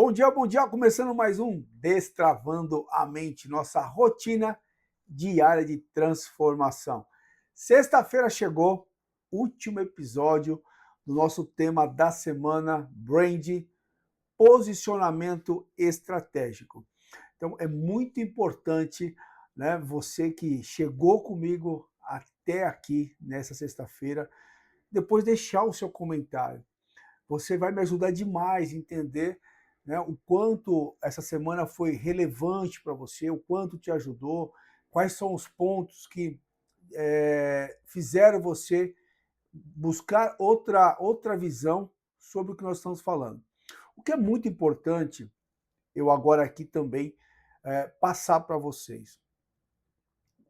bom dia, começando mais um Destravando a Mente, nossa rotina diária de transformação. Sexta-feira chegou, último episódio do nosso tema da semana, Brand, posicionamento estratégico. Então é muito importante, né, você que chegou comigo até aqui nessa sexta-feira, depois deixar o seu comentário. Você vai me ajudar demais a entender, né, o quanto essa semana foi relevante para você, o quanto te ajudou, quais são os pontos que fizeram você buscar outra visão sobre o que nós estamos falando. O que é muito importante, eu agora aqui também passar para vocês.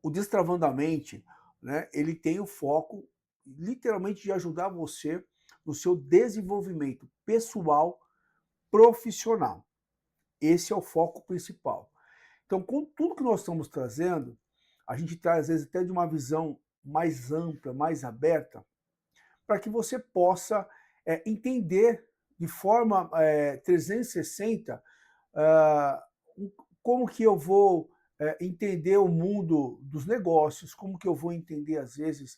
O Destravando a Mente, né, ele tem o foco literalmente de ajudar você no seu desenvolvimento pessoal, profissional. Esse é o foco principal. Então, com tudo que nós estamos trazendo, a gente traz, às vezes, até de uma visão mais ampla, mais aberta, para que você possa entender de forma 360 como que eu vou entender o mundo dos negócios, como que eu vou entender, às vezes,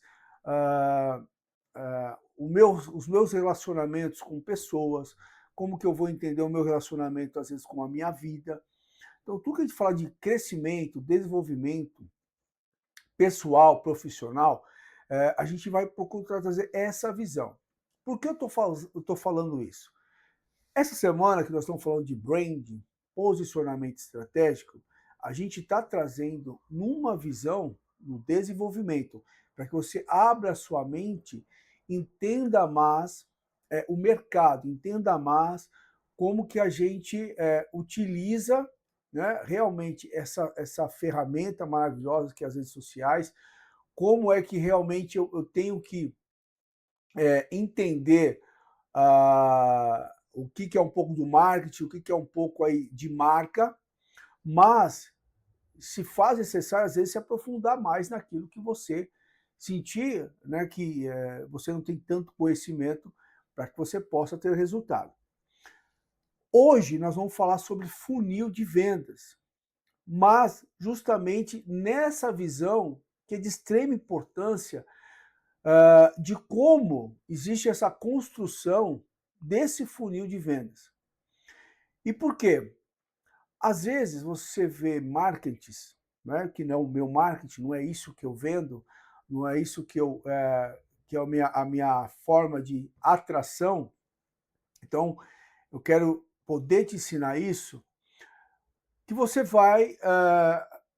os meus relacionamentos com pessoas, como que eu vou entender o meu relacionamento, às vezes, com a minha vida. Então, tudo que a gente fala de crescimento, desenvolvimento pessoal, profissional, a gente vai procurar trazer essa visão. Por que eu estou falando isso? Essa semana que nós estamos falando de branding, posicionamento estratégico, a gente está trazendo numa visão no desenvolvimento, para que você abra a sua mente, entenda mais o mercado, entenda mais como que a gente utiliza, né, realmente essa ferramenta maravilhosa que é as redes sociais, como é que realmente eu tenho que entender o que é um pouco do marketing, o que é um pouco aí de marca, mas se faz necessário, às vezes, se aprofundar mais naquilo que você sentir, né, que você não tem tanto conhecimento para que você possa ter resultado. Hoje nós vamos falar sobre funil de vendas, mas justamente nessa visão que é de extrema importância de como existe essa construção desse funil de vendas. E por quê? Às vezes você vê marketings, né, que não é o meu marketing, não é isso que eu vendo, não é isso que que é a minha forma de atração. Então, eu quero poder te ensinar isso, que você vai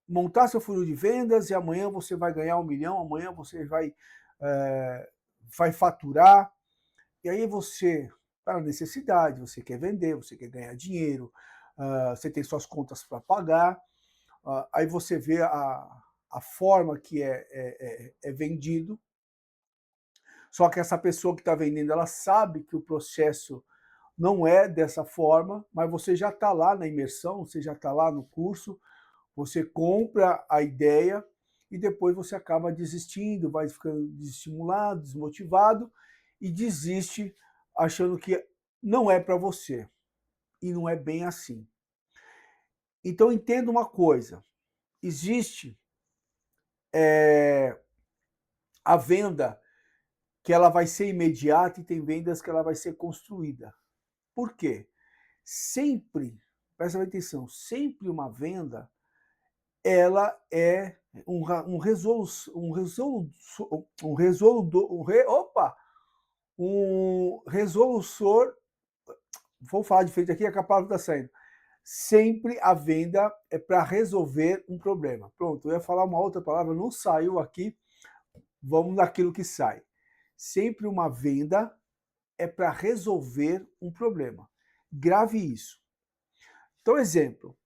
montar seu funil de vendas e amanhã você vai ganhar 1 milhão, amanhã você vai faturar, e aí você, para necessidade, você quer vender, você quer ganhar dinheiro, você tem suas contas para pagar, aí você vê a forma que é vendido, só que essa pessoa que está vendendo, ela sabe que o processo não é dessa forma, mas você já está lá na imersão, você já está lá no curso, você compra a ideia e depois você acaba desistindo, vai ficando desestimulado, desmotivado e desiste achando que não é para você. E não é bem assim. Então entenda uma coisa, existe a venda que ela vai ser imediata e tem vendas que ela vai ser construída. Por quê? Sempre, presta atenção, sempre uma venda ela é um resolutor, vou falar diferente aqui, é que a palavra está saindo. Sempre a venda é para resolver um problema. Pronto, eu ia falar uma outra palavra, não saiu aqui, vamos naquilo que sai. Sempre uma venda é para resolver um problema. Grave isso. Então, exemplo,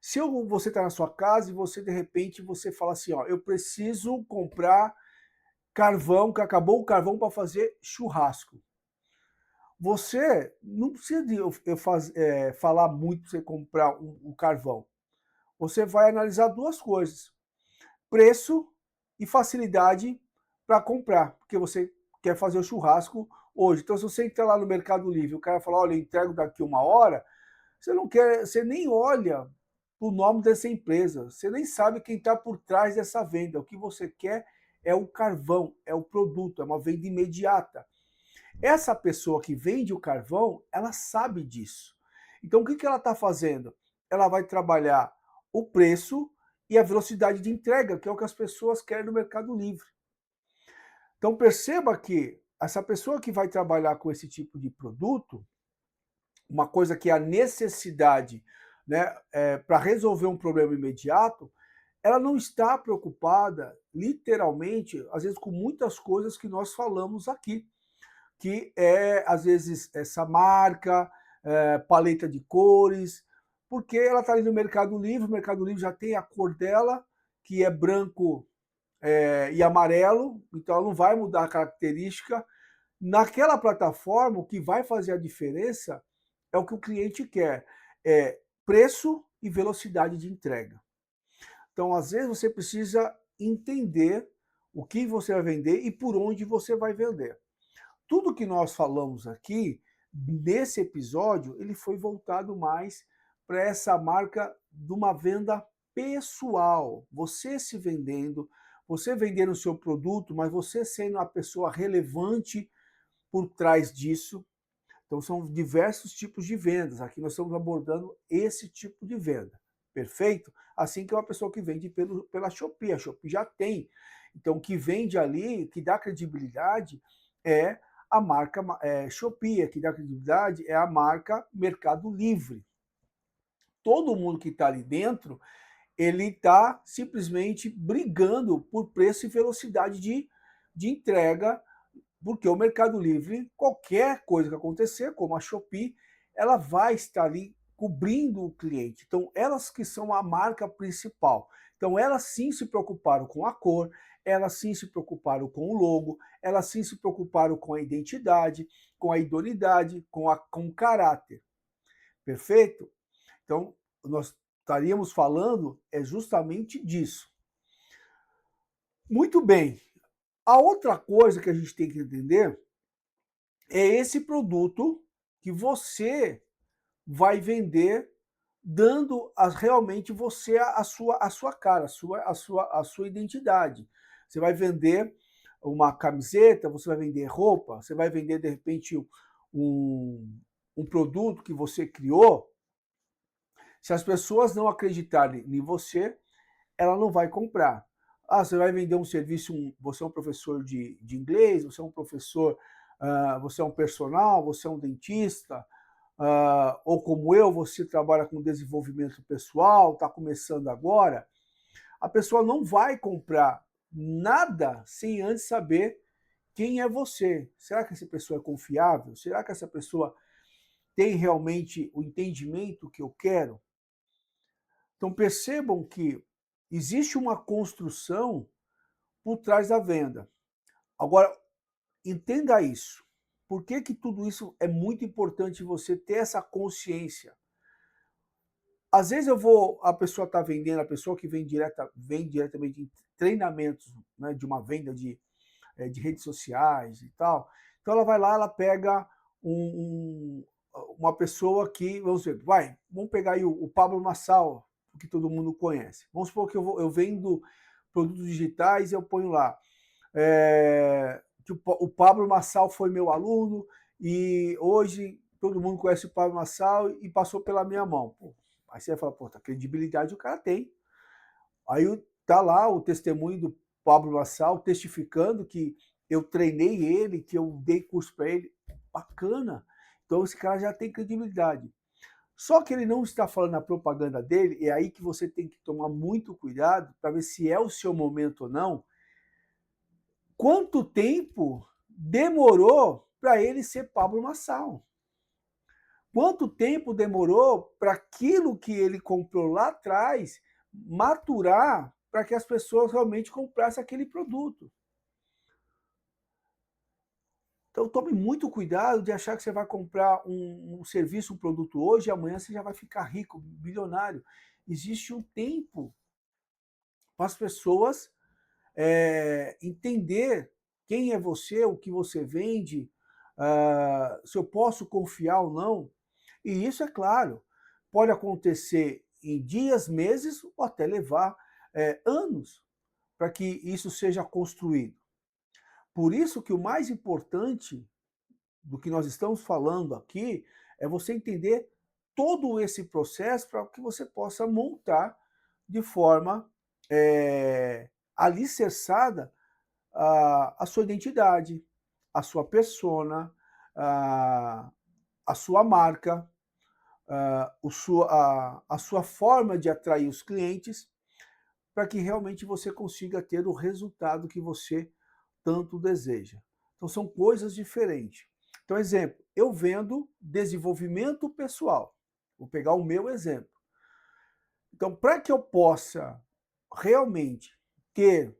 se você está na sua casa e você, de repente, você fala assim, ó, eu preciso comprar carvão, que acabou o carvão para fazer churrasco. Você não precisa de falar muito para você comprar o carvão. Você vai analisar duas coisas: preço e facilidade para comprar, porque você quer fazer o churrasco hoje. Então, se você entrar lá no Mercado Livre, o cara falar, olha, eu entrego daqui 1 hora, você não quer, você nem olha o nome dessa empresa, você nem sabe quem está por trás dessa venda. O que você quer é o carvão, é o produto, é uma venda imediata. Essa pessoa que vende o carvão, ela sabe disso. Então o que ela está fazendo? Ela vai trabalhar o preço e a velocidade de entrega, que é o que as pessoas querem no Mercado Livre. Então perceba que essa pessoa que vai trabalhar com esse tipo de produto, uma coisa que é a necessidade, né, para resolver um problema imediato, ela não está preocupada, literalmente, às vezes com muitas coisas que nós falamos aqui, que é, às vezes, essa marca, paleta de cores, porque ela está ali no Mercado Livre, o Mercado Livre já tem a cor dela, que é branco e amarelo, então ela não vai mudar a característica. Naquela plataforma, o que vai fazer a diferença é o que o cliente quer, é preço e velocidade de entrega. Então, às vezes, você precisa entender o que você vai vender e por onde você vai vender. Tudo que nós falamos aqui, nesse episódio, ele foi voltado mais para essa marca de uma venda pessoal. Você se vendendo, você vendendo o seu produto, mas você sendo a pessoa relevante por trás disso. Então, são diversos tipos de vendas. Aqui nós estamos abordando esse tipo de venda. Perfeito? Assim que é uma pessoa que vende pela Shopee. A Shopee já tem. Então, o que vende ali, que dá credibilidade, é a marca Shopee. Que dá credibilidade é a marca Mercado Livre. Todo mundo que está ali dentro, ele está simplesmente brigando por preço e velocidade de entrega, porque o Mercado Livre, qualquer coisa que acontecer, como a Shopee, ela vai estar ali cobrindo o cliente. Então, elas que são a marca principal. Então, elas sim se preocuparam com a cor, elas sim se preocuparam com o logo, elas sim se preocuparam com a identidade, com a idoneidade, com o caráter. Perfeito? Então, nós estaríamos falando justamente disso. Muito bem. A outra coisa que a gente tem que entender é esse produto que você vai vender, dando realmente você a sua cara, a sua identidade. Você vai vender uma camiseta, você vai vender roupa, você vai vender, de repente, um produto que você criou. Se as pessoas não acreditarem em você, ela não vai comprar. Ah, você vai vender um serviço, você é um professor de inglês, você é um professor, você é um personal, você é um dentista, ou como eu, você trabalha com desenvolvimento pessoal, está começando agora, a pessoa não vai comprar nada sem antes saber quem é você. Será que essa pessoa é confiável? Será que essa pessoa tem realmente o entendimento que eu quero? Então percebam que existe uma construção por trás da venda. Agora, entenda isso. Por que que tudo isso é muito importante você ter essa consciência? Às vezes a pessoa está vendendo, a pessoa que vem diretamente em treinamentos, né, de uma venda de redes sociais e tal. Então ela vai lá, ela pega uma pessoa que, vamos pegar aí o Pablo Massal, que todo mundo conhece. Vamos supor que eu vendo produtos digitais e eu ponho lá que o Pablo Massal foi meu aluno e hoje todo mundo conhece o Pablo Massal e passou pela minha mão. Pô, aí você vai falar, pô, a credibilidade o cara tem. Aí tá lá o testemunho do Pablo Massal testificando que eu treinei ele, que eu dei curso para ele. Bacana. Então esse cara já tem credibilidade. Só que ele não está falando a propaganda dele, é aí que você tem que tomar muito cuidado para ver se é o seu momento ou não. Quanto tempo demorou para ele ser Pablo Massal? Quanto tempo demorou para aquilo que ele comprou lá atrás maturar para que as pessoas realmente comprassem aquele produto? Então tome muito cuidado de achar que você vai comprar um serviço, um produto hoje e amanhã você já vai ficar rico, bilionário. Existe um tempo para as pessoas entender quem é você, o que você vende, se eu posso confiar ou não. E isso é claro. pode acontecer em dias, meses ou até levar anos para que isso seja construído. Por isso que o mais importante do que nós estamos falando aqui é você entender todo esse processo para que você possa montar de forma alicerçada a sua identidade, a sua persona, a sua marca, a sua forma de atrair os clientes, para que realmente você consiga ter o resultado que você tanto deseja. Então são coisas diferentes. Então, exemplo, eu vendo desenvolvimento pessoal. Vou pegar o meu exemplo. Então, para que eu possa realmente ter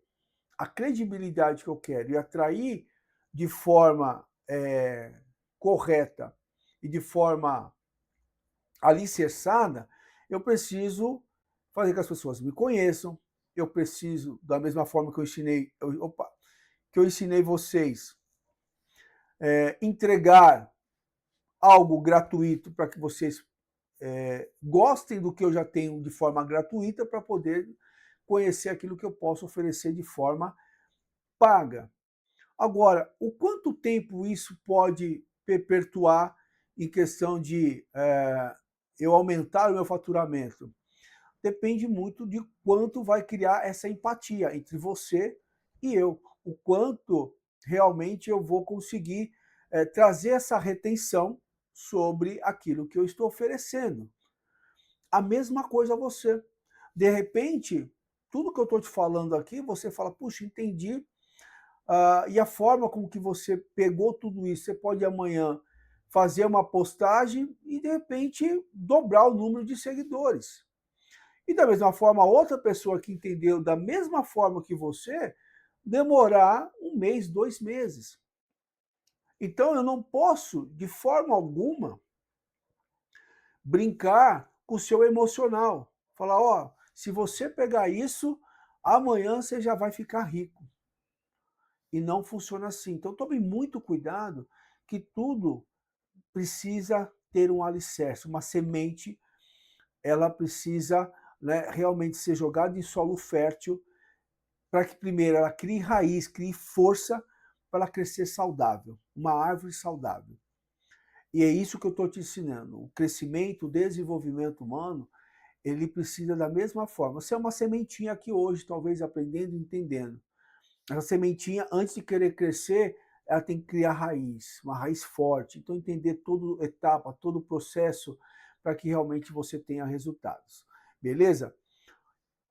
a credibilidade que eu quero e atrair de forma correta e de forma alicerçada, eu preciso fazer com que as pessoas me conheçam, eu preciso, da mesma forma que que eu ensinei vocês, entregar algo gratuito para que vocês gostem do que eu já tenho de forma gratuita para poder conhecer aquilo que eu posso oferecer de forma paga. Agora, o quanto tempo isso pode perpetuar em questão de eu aumentar o meu faturamento? Depende muito de quanto vai criar essa empatia entre você e eu. O quanto realmente eu vou conseguir trazer essa retenção sobre aquilo que eu estou oferecendo. A mesma coisa você. De repente, tudo que eu estou te falando aqui, você fala, puxa, entendi. E a forma como que você pegou tudo isso, você pode amanhã fazer uma postagem e, de repente, dobrar o número de seguidores. E da mesma forma, outra pessoa que entendeu da mesma forma que você, demorar 1 mês, 2 meses. Então eu não posso, de forma alguma, brincar com o seu emocional. Falar, ó, se você pegar isso, amanhã você já vai ficar rico. E não funciona assim. Então tome muito cuidado que tudo precisa ter um alicerce, uma semente, ela precisa, né, realmente ser jogada em solo fértil para que primeiro ela crie raiz, crie força para ela crescer saudável, uma árvore saudável. E é isso que eu estou te ensinando. O crescimento, o desenvolvimento humano, ele precisa da mesma forma. Você é uma sementinha aqui hoje, talvez aprendendo e entendendo. Essa sementinha, antes de querer crescer, ela tem que criar raiz, uma raiz forte. Então, entender toda etapa, todo o processo, para que realmente você tenha resultados. Beleza?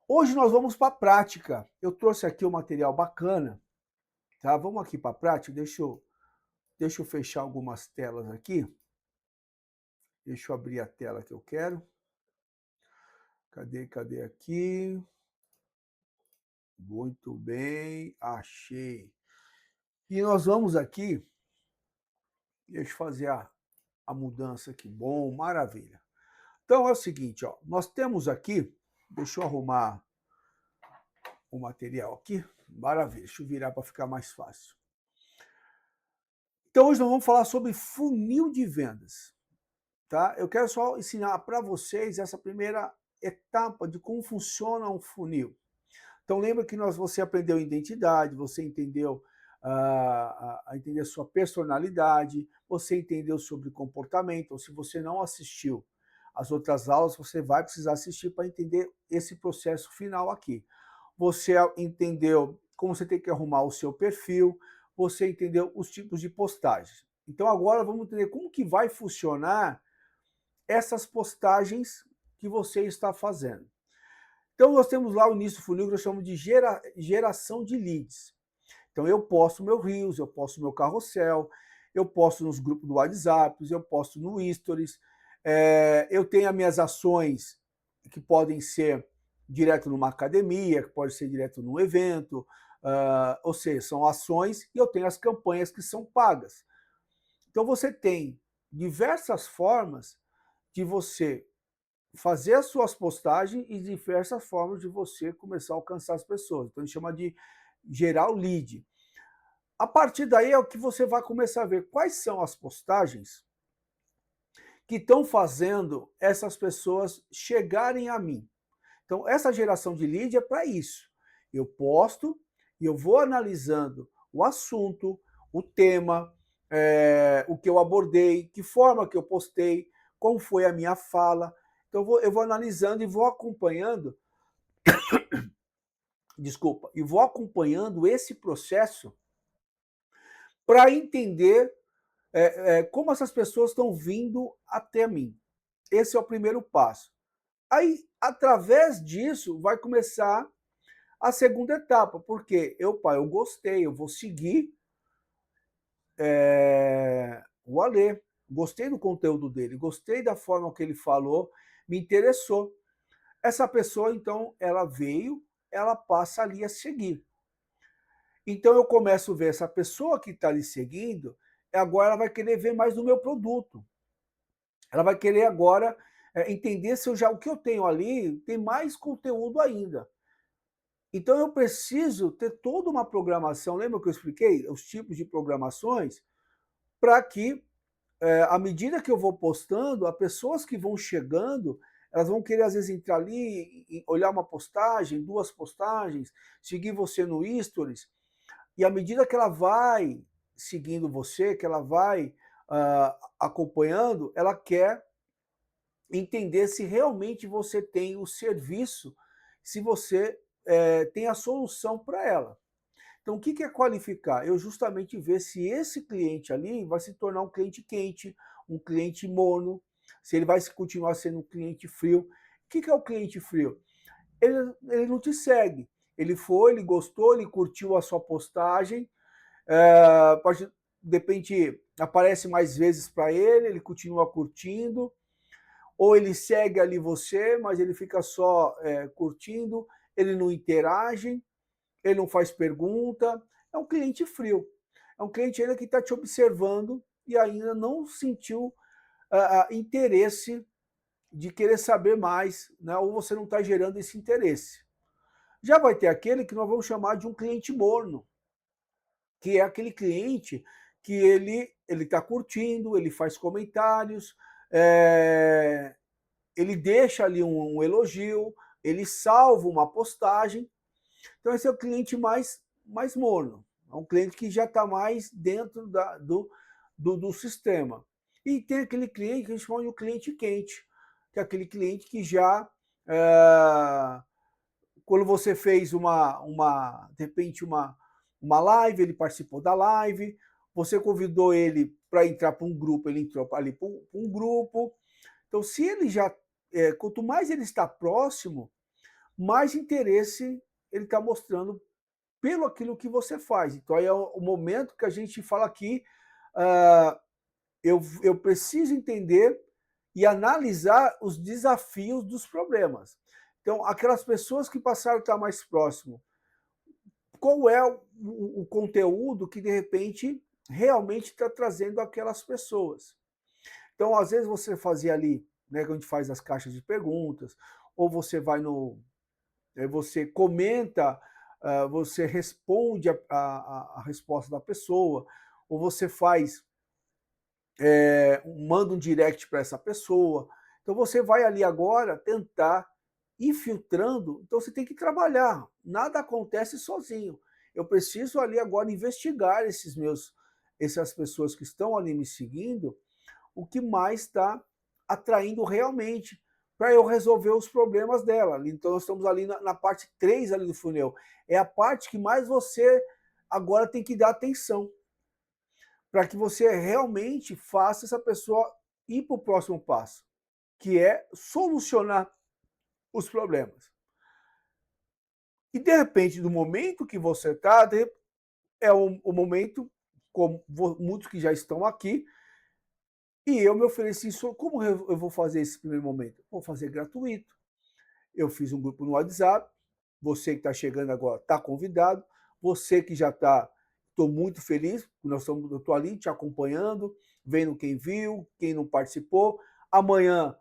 Hoje nós vamos para a prática. Eu trouxe aqui um material bacana, tá? Vamos aqui para a prática. Deixa eu fechar algumas telas aqui. Deixa eu abrir a tela que eu quero. Cadê aqui? Muito bem, achei. E nós vamos aqui, deixa eu fazer a mudança aqui. Bom, maravilha. Então é o seguinte, ó, nós temos aqui, deixa eu arrumar o material aqui. Maravilha, deixa eu virar para ficar mais fácil. Então hoje nós vamos falar sobre funil de vendas, tá? Eu quero só ensinar para vocês essa primeira etapa de como funciona um funil. Então lembra que você aprendeu identidade, você entendeu entender a sua personalidade, você entendeu sobre comportamento. Ou se você não assistiu às outras aulas, você vai precisar assistir para entender esse processo final aqui. Você entendeu como você tem que arrumar o seu perfil, você entendeu os tipos de postagens. Então agora vamos entender como que vai funcionar essas postagens que você está fazendo. Então nós temos lá o início do funil que nós chamamos de geração de leads. Então eu posto meu Reels, eu posto meu carrossel, eu posto nos grupos do WhatsApp, eu posto no Stories, eu tenho as minhas ações que podem ser direto numa academia, que pode ser direto num evento, ou seja, são ações, e eu tenho as campanhas que são pagas. Então você tem diversas formas de você fazer as suas postagens e diversas formas de você começar a alcançar as pessoas. Então a gente chama de gerar o lead. A partir daí é o que você vai começar a ver quais são as postagens que estão fazendo essas pessoas chegarem a mim. Então, essa geração de lead é para isso. Eu posto e eu vou analisando o assunto, o tema, o que eu abordei, que forma que eu postei, como foi a minha fala. Então, eu vou analisando e vou acompanhando, e vou acompanhando esse processo para entender como essas pessoas estão vindo até mim. Esse é o primeiro passo. Aí, através disso, vai começar a segunda etapa, porque eu gostei, eu vou seguir o Alê, gostei do conteúdo dele, gostei da forma que ele falou, me interessou. Essa pessoa, então, ela veio, ela passa ali a seguir. Então eu começo a ver essa pessoa que está ali seguindo, agora ela vai querer ver mais do meu produto. Ela vai querer agora entender se o que eu tenho ali tem mais conteúdo ainda. Então eu preciso ter toda uma programação, lembra que eu expliquei os tipos de programações, para que, à medida que eu vou postando, as pessoas que vão chegando, elas vão querer às vezes entrar ali, olhar uma postagem, 2 postagens, seguir você no Stories, e à medida que ela vai seguindo você, que ela vai acompanhando, ela quer entender se realmente você tem o serviço, se você tem a solução para ela. Então, o que é qualificar? Eu justamente ver se esse cliente ali vai se tornar um cliente quente, um cliente morno, se ele vai continuar sendo um cliente frio. O que é o cliente frio? Ele não te segue. Ele foi, ele gostou, ele curtiu a sua postagem, de repente aparece mais vezes para ele, ele continua curtindo, ou ele segue ali você, mas ele fica só curtindo, ele não interage, ele não faz pergunta, é um cliente frio. É um cliente ainda que está te observando e ainda não sentiu interesse de querer saber mais, né? Ou você não está gerando esse interesse. Já vai ter aquele que nós vamos chamar de um cliente morno, que é aquele cliente que ele está curtindo, ele faz comentários, ele deixa ali um elogio, ele salva uma postagem. Então esse é o cliente mais morno, é um cliente que já está mais dentro do sistema. E tem aquele cliente que a gente chama de um cliente quente, que é aquele cliente que já, quando você fez de repente uma live, ele participou da live, você convidou ele para entrar para um grupo, ele entrou ali para um grupo. Então, se ele já, quanto mais ele está próximo, mais interesse ele está mostrando pelo aquilo que você faz. Então, aí é o momento que a gente fala aqui, eu preciso entender e analisar os desafios dos problemas. Então, aquelas pessoas que passaram a estar mais próximo, qual é o conteúdo que, de repente, realmente está trazendo aquelas pessoas. Então, às vezes, você fazia ali, né, quando a gente faz as caixas de perguntas, ou você vai você comenta, você responde a resposta da pessoa, ou você manda um direct para essa pessoa. Então você vai ali agora tentar ir filtrando, então você tem que trabalhar, nada acontece sozinho. Eu preciso ali agora investigar essas pessoas que estão ali me seguindo, o que mais está atraindo realmente, para eu resolver os problemas dela. Então nós estamos ali na parte 3 ali do funil. É a parte que mais você agora tem que dar atenção, para que você realmente faça essa pessoa ir para o próximo passo, que é solucionar os problemas. E de repente, no momento que você está, é o momento, como muitos que já estão aqui, e eu me ofereci, como eu vou fazer esse primeiro momento? Vou fazer gratuito. Eu fiz um grupo no WhatsApp, você que está chegando agora está convidado, você que já está, estou muito feliz, eu estou ali te acompanhando, vendo quem viu, quem não participou. Amanhã,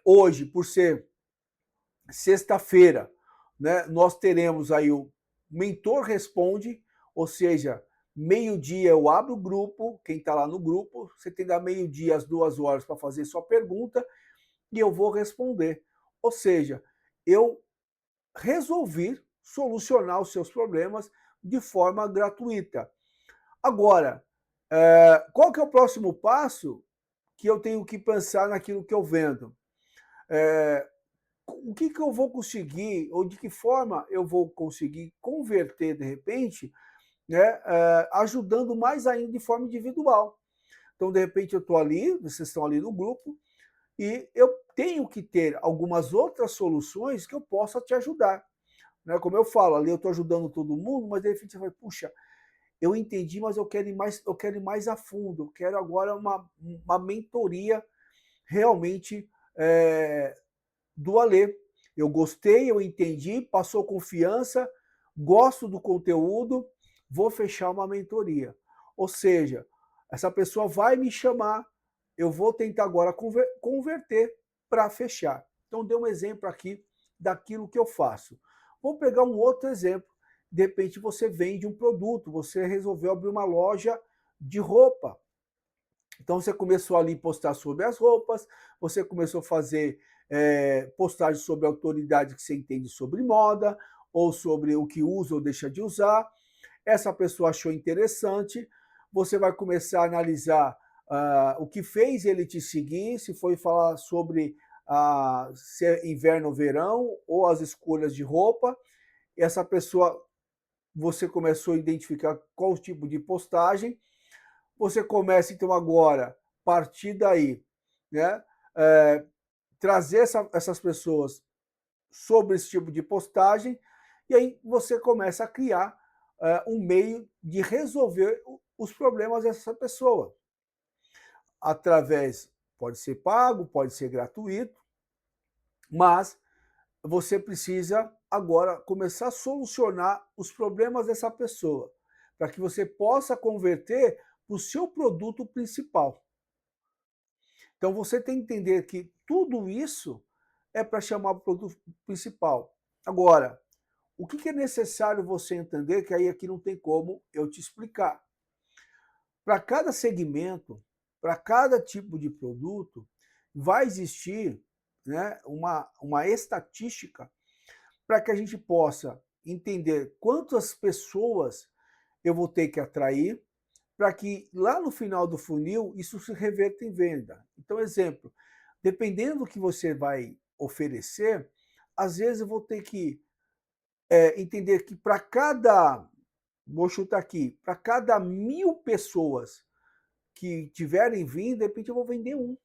hoje, por ser sexta-feira, né, nós teremos aí o Mentor Responde, ou seja, meio-dia eu abro o grupo, quem está lá no grupo, você tem da meio-dia às 2 horas para fazer sua pergunta e eu vou responder. Ou seja, eu resolvi solucionar os seus problemas de forma gratuita. Agora, qual que é o próximo passo que eu tenho que pensar naquilo que eu vendo? O que eu vou conseguir, ou de que forma eu vou conseguir converter, de repente, né, ajudando mais ainda de forma individual. Então, de repente, eu estou ali, vocês estão ali no grupo, e eu tenho que ter algumas outras soluções que eu possa te ajudar. Né? Como eu falo, ali eu estou ajudando todo mundo, mas de repente você vai, puxa, eu entendi, mas eu quero ir mais a fundo, eu quero agora uma mentoria realmente do Alê. Eu gostei, eu entendi, passou confiança, gosto do conteúdo, vou fechar uma mentoria. Ou seja, essa pessoa vai me chamar, eu vou tentar agora converter para fechar. Então, dei um exemplo aqui daquilo que eu faço. Vou pegar um outro exemplo. De repente, você vende um produto, você resolveu abrir uma loja de roupa. Então, você começou ali a postar sobre as roupas, você começou a fazer postagens sobre a autoridade que você entende sobre moda, ou sobre o que usa ou deixa de usar. Essa pessoa achou interessante, você vai começar a analisar o que fez ele te seguir, se foi falar sobre se é inverno ou verão, ou as escolhas de roupa. Essa pessoa, você começou a identificar qual tipo de postagem. Você começa, então, agora, a partir daí, né, trazer essas pessoas sobre esse tipo de postagem, e aí você começa a criar um meio de resolver os problemas dessa pessoa. Através, pode ser pago, pode ser gratuito, mas você precisa agora começar a solucionar os problemas dessa pessoa, para que você possa converter para o seu produto principal. Então você tem que entender que tudo isso é para chamar o produto principal. Agora, o que é necessário você entender, que aí aqui não tem como eu te explicar. Para cada segmento, para cada tipo de produto, vai existir, né, uma estatística para que a gente possa entender quantas pessoas eu vou ter que atrair, para que lá no final do funil isso se reverta em venda. Então, exemplo, dependendo do que você vai oferecer, às vezes eu vou ter que entender que para cada, vou chutar aqui, para cada 1.000 pessoas que tiverem vindo, de repente eu vou vender um.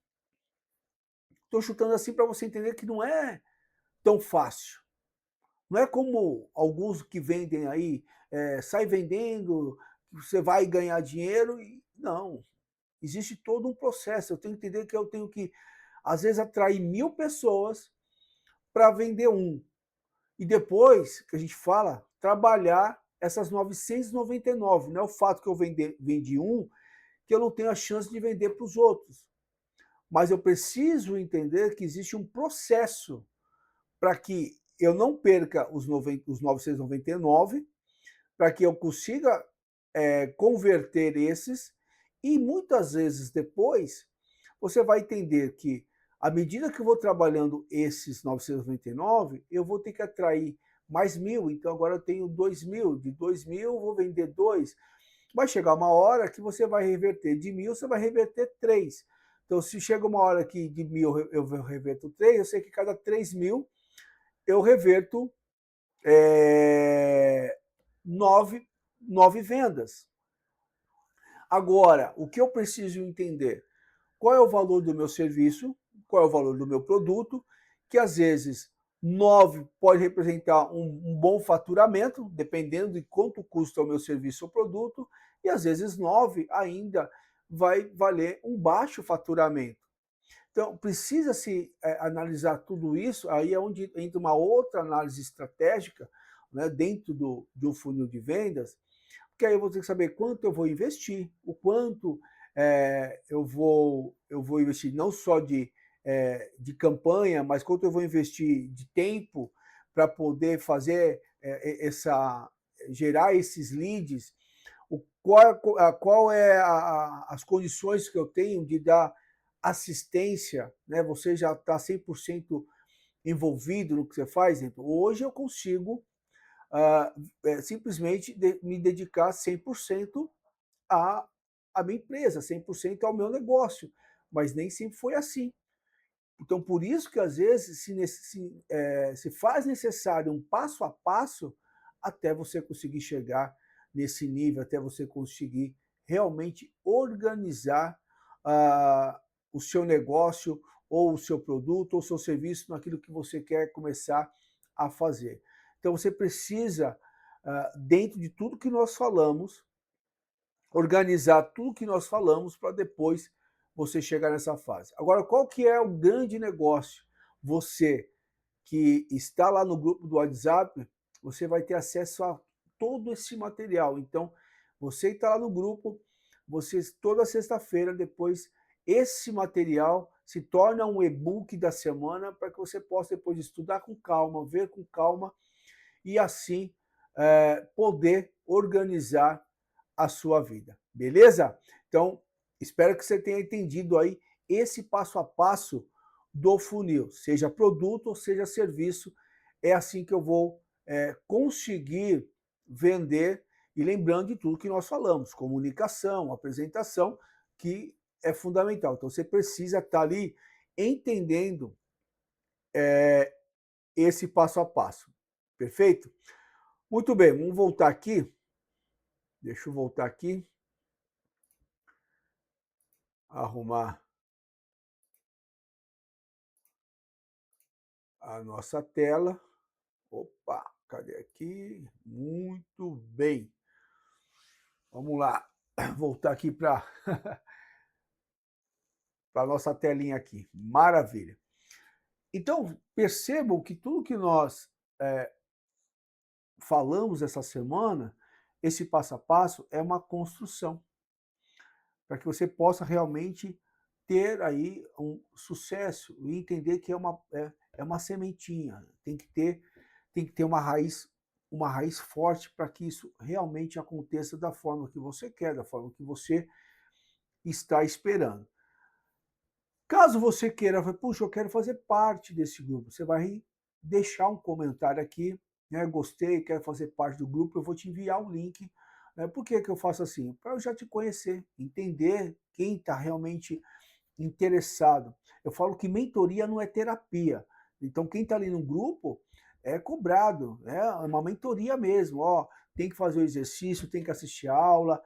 Estou chutando assim para você entender que não é tão fácil. Não é como alguns que vendem aí, sai vendendo, você vai ganhar dinheiro. Não, existe todo um processo. Eu tenho que entender que eu tenho que, às vezes, atrair 1.000 pessoas para vender um. E depois, que a gente fala, trabalhar essas 999. Não é o fato que eu vendi um, que eu não tenho a chance de vender para os outros. Mas eu preciso entender que existe um processo para que eu não perca os 999, para que eu consiga converter esses, e muitas vezes depois você vai entender que, à medida que eu vou trabalhando esses 999, eu vou ter que atrair mais 1.000, então agora eu tenho 2.000, de 2.000 eu vou vender 2. Vai chegar uma hora que você vai reverter de 1.000, você vai reverter 3. Então, se chega uma hora que de 1.000 eu reverto 3, eu sei que cada 3.000 eu reverto 9 vendas. Agora, o que eu preciso entender? Qual é o valor do meu serviço? Qual é o valor do meu produto? Que às vezes 9 pode representar um bom faturamento, dependendo de quanto custa o meu serviço ou produto, e às vezes 9 ainda vai valer um baixo faturamento. Então, precisa-se analisar tudo isso, aí é onde entra uma outra análise estratégica, né, dentro de um funil de vendas, porque aí eu vou ter que saber quanto eu vou investir, o quanto eu vou investir não só de campanha, mas quanto eu vou investir de tempo para poder fazer gerar esses leads, qual é as condições que eu tenho de dar assistência, né? Você já está 100% envolvido no que você faz. Hoje eu consigo simplesmente me dedicar 100% à, à minha empresa, 100% ao meu negócio, mas nem sempre foi assim. Então, por isso que às vezes se faz necessário um passo a passo até você conseguir chegar nesse nível, até você conseguir realmente organizar o seu negócio, ou o seu produto, ou o seu serviço naquilo que você quer começar a fazer. Então, você precisa, dentro de tudo que nós falamos, organizar tudo que nós falamos para depois você chegar nessa fase. Agora, qual que é o grande negócio? Você que está lá no grupo do WhatsApp, você vai ter acesso a todo esse material. Então, você está lá no grupo, você toda sexta-feira, depois, esse material se torna um e-book da semana para que você possa depois estudar com calma, ver com calma e assim poder organizar a sua vida, beleza? Então, espero que você tenha entendido aí esse passo a passo do funil, seja produto ou seja serviço, é assim que eu vou conseguir vender, e lembrando de tudo que nós falamos, comunicação, apresentação, que é fundamental. Então, você precisa estar ali entendendo esse passo a passo, perfeito? Muito bem, vamos voltar aqui. Deixa eu voltar aqui. Arrumar a nossa tela. Opa, cadê aqui? Muito bem. Vamos lá. Voltar aqui para a nossa telinha aqui. Maravilha. Então, percebam que tudo que nós falamos essa semana, esse passo a passo, é uma construção, para que você possa realmente ter aí um sucesso e entender que é uma sementinha, tem que ter uma raiz forte para que isso realmente aconteça da forma que você quer, da forma que você está esperando. Caso você queira, puxa, eu quero fazer parte desse grupo, você vai deixar um comentário aqui, né? Gostei, quero fazer parte do grupo, eu vou te enviar o link. Por que eu faço assim? Para eu já te conhecer, entender quem está realmente interessado. Eu falo que mentoria não é terapia. Então, quem está ali no grupo é cobrado, é uma mentoria mesmo. Ó, tem que fazer o exercício, tem que assistir a aula,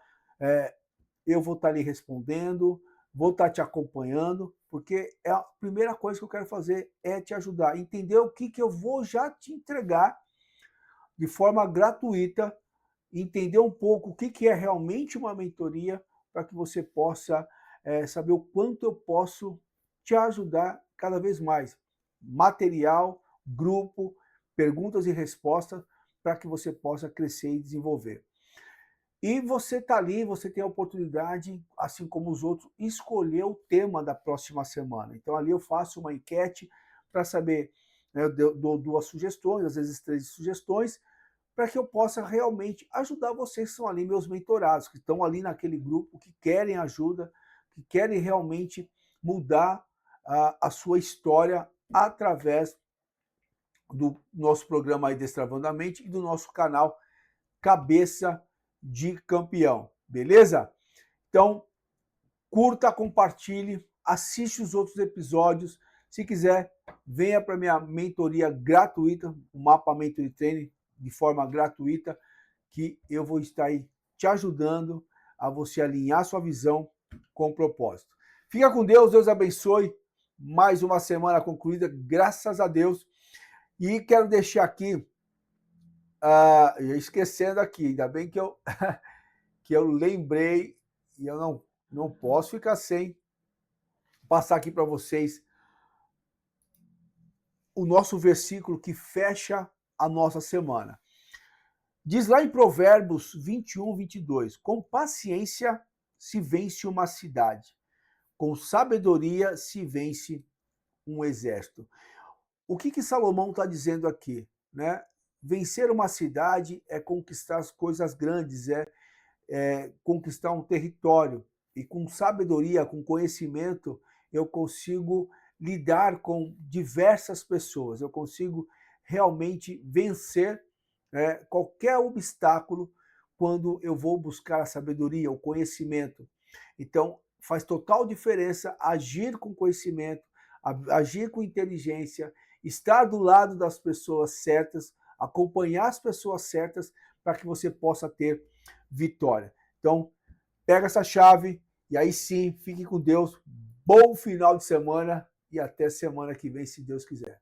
eu vou estar ali respondendo, vou estar te acompanhando, porque é a primeira coisa que eu quero fazer é te ajudar, entender o que eu vou já te entregar de forma gratuita, entender um pouco o que é realmente uma mentoria, para que você possa saber o quanto eu posso te ajudar cada vez mais. Material, grupo, perguntas e respostas, para que você possa crescer e desenvolver. E você está ali, você tem a oportunidade, assim como os outros, escolher o tema da próxima semana. Então ali eu faço uma enquete para saber, né, eu dou 2 sugestões, às vezes 3 sugestões, para que eu possa realmente ajudar vocês que são ali meus mentorados, que estão ali naquele grupo, que querem ajuda, que querem realmente mudar a sua história através do nosso programa aí Destravando a Mente e do nosso canal Cabeça de Campeão, beleza? Então, curta, compartilhe, assiste os outros episódios. Se quiser, venha para minha mentoria gratuita, o Mapa Mentoring Training, de forma gratuita, que eu vou estar aí te ajudando a você alinhar sua visão com o propósito. Fica com Deus, Deus abençoe. Mais uma semana concluída, graças a Deus. E quero deixar aqui, esquecendo aqui, ainda bem que eu lembrei, e eu não posso ficar sem passar aqui para vocês o nosso versículo que fecha a nossa semana. Diz lá em Provérbios 21, 22, com paciência se vence uma cidade, com sabedoria se vence um exército. O que Salomão está dizendo aqui? Né? Vencer uma cidade é conquistar as coisas grandes, conquistar um território. E com sabedoria, com conhecimento, eu consigo lidar com diversas pessoas. Eu consigo realmente vencer qualquer obstáculo quando eu vou buscar a sabedoria, o conhecimento. Então, faz total diferença agir com conhecimento, agir com inteligência, estar do lado das pessoas certas, acompanhar as pessoas certas para que você possa ter vitória. Então, pega essa chave e aí sim, fique com Deus. Bom final de semana e até semana que vem, se Deus quiser.